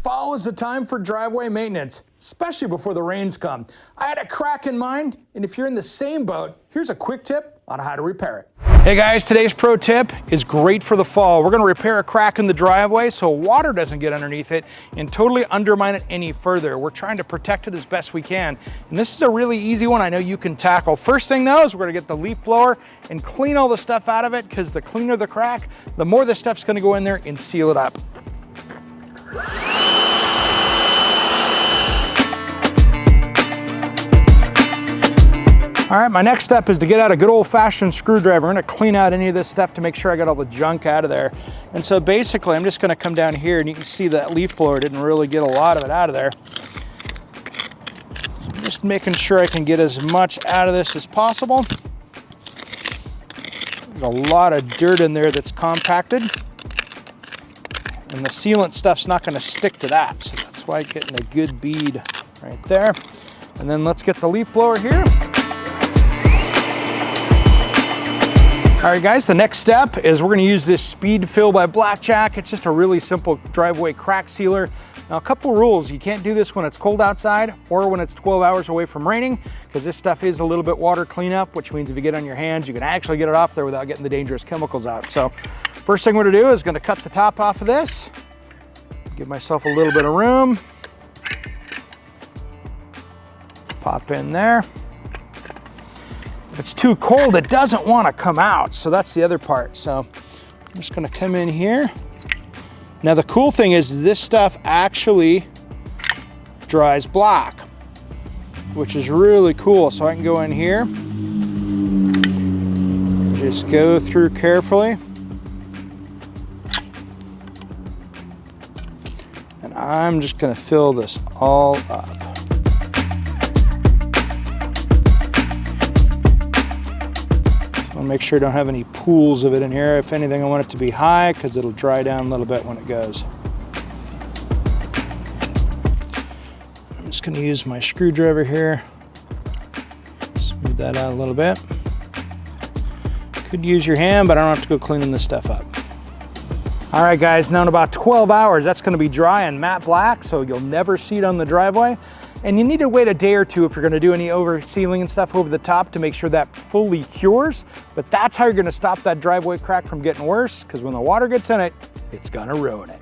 Fall is the time for driveway maintenance, especially before the rains come. I had a crack in mind, and if you're in the same boat, here's a quick tip on how to repair it. Hey guys, today's pro tip is great for the fall. We're gonna repair a crack in the driveway so water doesn't get underneath it and totally undermine it any further. We're trying to protect it as best we can. And this is a really easy one I know you can tackle. First thing though is we're gonna get the leaf blower and clean all the stuff out of it, because the cleaner the crack, the more the stuff's gonna go in there and seal it up. All right, my next step is to get out a good old-fashioned screwdriver. I'm gonna clean out any of this stuff to make sure I got all the junk out of there. And so basically, I'm just gonna come down here and you can see that leaf blower didn't really get a lot of it out of there. I'm just making sure I can get as much out of this as possible. There's a lot of dirt in there that's compacted. And the sealant stuff's not gonna stick to that. So that's why I'm getting a good bead right there. And then let's get the leaf blower here. All right guys, the next step is we're gonna use this Speed Fill by Blackjack. It's just a really simple driveway crack sealer. Now a couple rules, you can't do this when it's cold outside or when it's 12 hours away from raining, because this stuff is a little bit water cleanup, which means if you get on your hands, you can actually get it off there without getting the dangerous chemicals out. So first thing we're gonna do is gonna cut the top off of this, give myself a little bit of room, pop in there. If it's too cold, it doesn't want to come out, so that's the other part. So I'm just going to come in here. Now the cool thing is this stuff actually dries black, which is really cool. So I can go in here, just go through carefully, and I'm just going to fill this all up. Make sure I don't have any pools of it in here. If anything, I want it to be high because it'll dry down a little bit when it goes. I'm just going to use my screwdriver here. Smooth that out a little bit. Could use your hand, but I don't have to go cleaning this stuff up. All right guys, now in about 12 hours, that's going to be dry and matte black, so you'll never see it on the driveway. And you need to wait a day or two if you're going to do any over sealing and stuff over the top to make sure that fully cures. But that's how you're going to stop that driveway crack from getting worse, because when the water gets in it, it's going to ruin it.